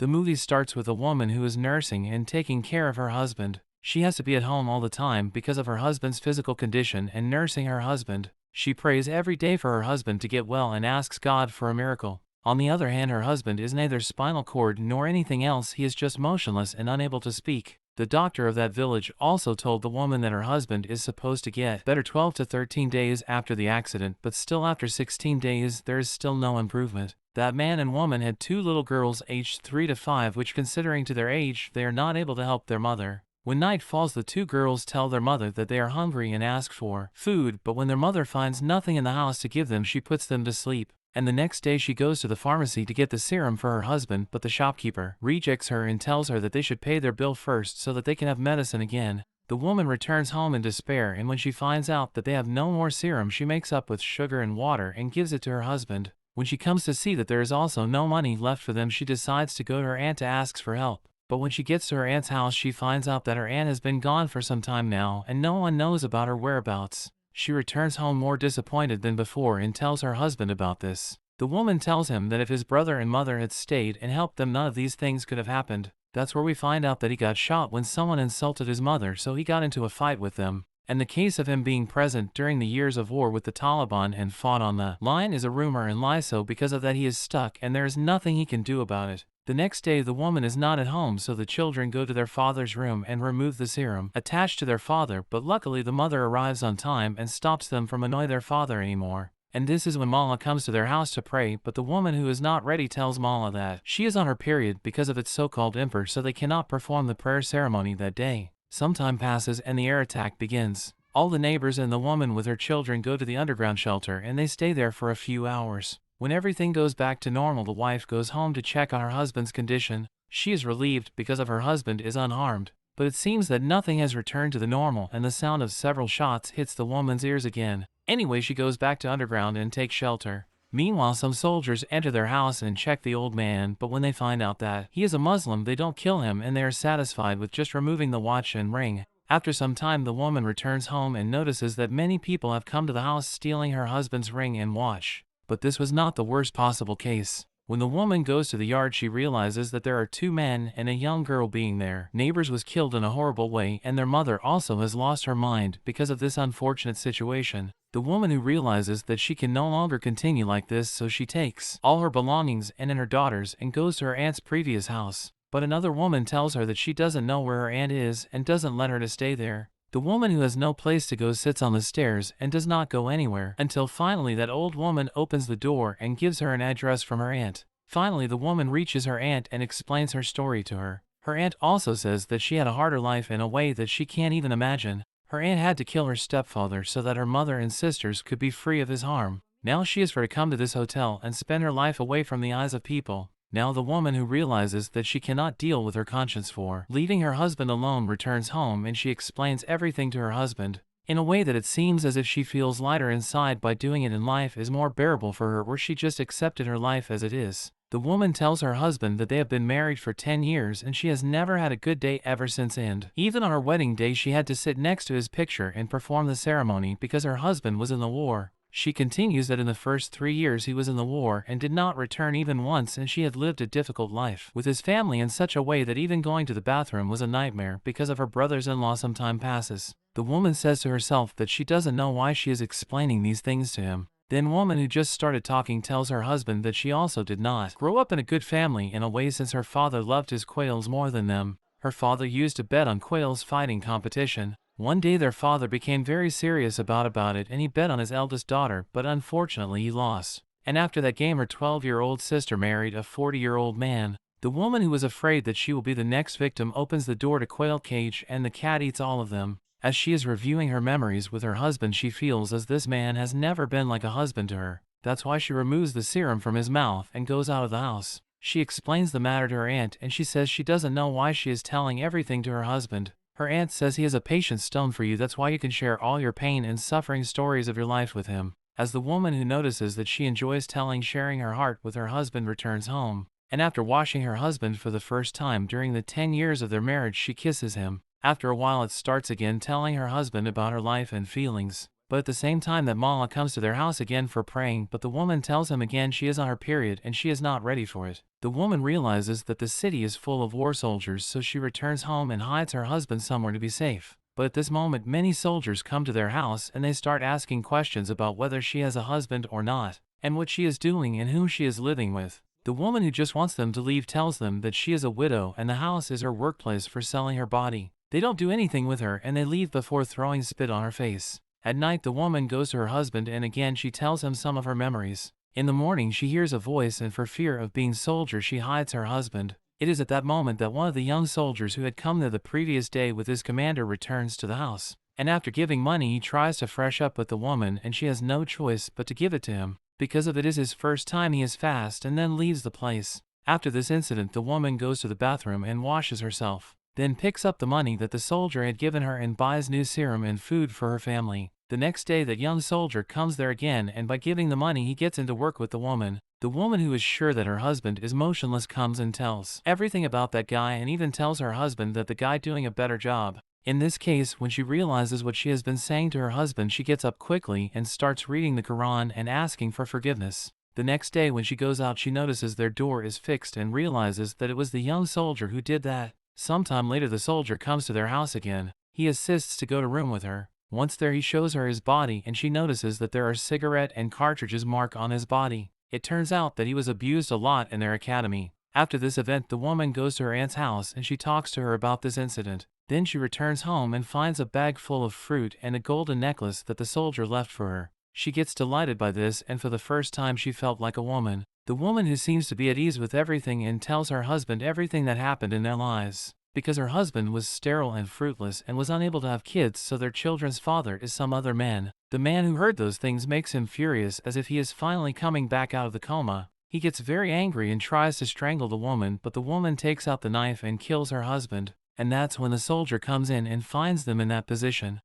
The movie starts with a woman who is nursing and taking care of her husband. She has to be at home all the time because of her husband's physical condition and nursing her husband. She prays every day for her husband to get well and asks God for a miracle. On the other hand, her husband is neither spinal cord nor anything else, he is just motionless and unable to speak. The doctor of that village also told the woman that her husband is supposed to get better 12 to 13 days after the accident, but still after 16 days there is still no improvement. That man and woman had 2 little girls aged 3 to 5, which considering to their age they are not able to help their mother. When night falls, the 2 girls tell their mother that they are hungry and ask for food, but when their mother finds nothing in the house to give them, she puts them to sleep. And the next day she goes to the pharmacy to get the serum for her husband, but the shopkeeper rejects her and tells her that they should pay their bill first so that they can have medicine again. The woman returns home in despair, and when she finds out that they have no more serum, she makes up with sugar and water and gives it to her husband. When she comes to see that there is also no money left for them, she decides to go to her aunt to ask for help. But when she gets to her aunt's house, she finds out that her aunt has been gone for some time now and no one knows about her whereabouts. She returns home more disappointed than before and tells her husband about this. The woman tells him that if his brother and mother had stayed and helped them, none of these things could have happened. That's where we find out that he got shot when someone insulted his mother, so he got into a fight with them. And the case of him being present during the years of war with the Taliban and fought on the line is a rumor and lie, so because of that he is stuck and there is nothing he can do about it. The next day the woman is not at home, so the children go to their father's room and remove the serum attached to their father, but luckily the mother arrives on time and stops them from annoying their father anymore. And this is when Mala comes to their house to pray, but the woman who is not ready tells Mala that she is on her period because of its so-called imper, so they cannot perform the prayer ceremony that day. Some time passes and the air attack begins. All the neighbors and the woman with her children go to the underground shelter and they stay there for a few hours. When everything goes back to normal, the wife goes home to check on her husband's condition. She is relieved because of her husband is unharmed, but it seems that nothing has returned to the normal and the sound of several shots hits the woman's ears again. Anyway, she goes back to underground and takes shelter. Meanwhile, some soldiers enter their house and check the old man, but when they find out that he is a Muslim, they don't kill him and they are satisfied with just removing the watch and ring. After some time, the woman returns home and notices that many people have come to the house stealing her husband's ring and watch. But this was not the worst possible case. When the woman goes to the yard, she realizes that there are 2 men and a young girl being there. Neighbors was killed in a horrible way, and their mother also has lost her mind because of this unfortunate situation. The woman who realizes that she can no longer continue like this, so she takes all her belongings and her daughters and goes to her aunt's previous house. But another woman tells her that she doesn't know where her aunt is and doesn't let her to stay there. The woman who has no place to go sits on the stairs and does not go anywhere until finally that old woman opens the door and gives her an address from her aunt. Finally, the woman reaches her aunt and explains her story to her. Her aunt also says that she had a harder life in a way that she can't even imagine. Her aunt had to kill her stepfather so that her mother and sisters could be free of his harm. Now she is free to come to this hotel and spend her life away from the eyes of people. Now the woman who realizes that she cannot deal with her conscience for leaving her husband alone returns home and she explains everything to her husband in a way that it seems as if she feels lighter inside by doing it, and life is more bearable for her where she just accepted her life as it is. The woman tells her husband that they have been married for 10 years and she has never had a good day ever since, and even on her wedding day she had to sit next to his picture and perform the ceremony because her husband was in the war. She continues that in the first 3 years he was in the war and did not return even once, and she had lived a difficult life with his family in such a way that even going to the bathroom was a nightmare because of her brothers-in-law. Some time passes. The woman says to herself that she doesn't know why she is explaining these things to him. Then woman who just started talking tells her husband that she also did not grow up in a good family in a way, since her father loved his quails more than them. Her father used to bet on quails fighting competition. One day their father became very serious about it and he bet on his eldest daughter, but unfortunately he lost. And after that game her 12-year-old sister married a 40-year-old man. The woman, who was afraid that she will be the next victim, opens the door to quail cage and the cat eats all of them. As she is reviewing her memories with her husband, she feels as this man has never been like a husband to her. That's why she removes the serum from his mouth and goes out of the house. She explains the matter to her aunt and she says she doesn't know why she is telling everything to her husband. Her aunt says he is a patient stone for you, that's why you can share all your pain and suffering stories of your life with him. As the woman, who notices that she enjoys sharing her heart with her husband, returns home, and after washing her husband for the first time during the 10 years of their marriage, she kisses him. After a while it starts again, telling her husband about her life and feelings. But at the same time that Mala comes to their house again for praying, but the woman tells him again she is on her period and she is not ready for it. The woman realizes that the city is full of war soldiers, so she returns home and hides her husband somewhere to be safe. But at this moment many soldiers come to their house and they start asking questions about whether she has a husband or not, and what she is doing and whom she is living with. The woman who just wants them to leave tells them that she is a widow and the house is her workplace for selling her body. They don't do anything with her and they leave before throwing spit on her face. At night the woman goes to her husband and again she tells him some of her memories. In the morning she hears a voice and for fear of being soldier she hides her husband. It is at that moment that one of the young soldiers who had come there the previous day with his commander returns to the house. And after giving money he tries to fresh up with the woman and she has no choice but to give it to him, because of it is his first time he is fast, and then leaves the place. After this incident the woman goes to the bathroom and washes herself, then picks up the money that the soldier had given her and buys new serum and food for her family. The next day that young soldier comes there again and by giving the money he gets into work with the woman. The woman who is sure that her husband is motionless comes and tells everything about that guy and even tells her husband that the guy doing a better job. In this case, when she realizes what she has been saying to her husband, she gets up quickly and starts reading the Quran and asking for forgiveness. The next day when she goes out she notices their door is fixed and realizes that it was the young soldier who did that. Sometime later the soldier comes to their house again. He insists to go to room with her. Once there he shows her his body and she notices that there are cigarette and cartridges mark on his body. It turns out that he was abused a lot in their academy. After this event the woman goes to her aunt's house and she talks to her about this incident. Then she returns home and finds a bag full of fruit and a golden necklace that the soldier left for her. She gets delighted by this and for the first time she felt like a woman. The woman who seems to be at ease with everything and tells her husband everything that happened in their lives. Because her husband was sterile and fruitless and was unable to have kids, so their children's father is some other man. The man who heard those things makes him furious as if he is finally coming back out of the coma. He gets very angry and tries to strangle the woman, but the woman takes out the knife and kills her husband. And that's when the soldier comes in and finds them in that position.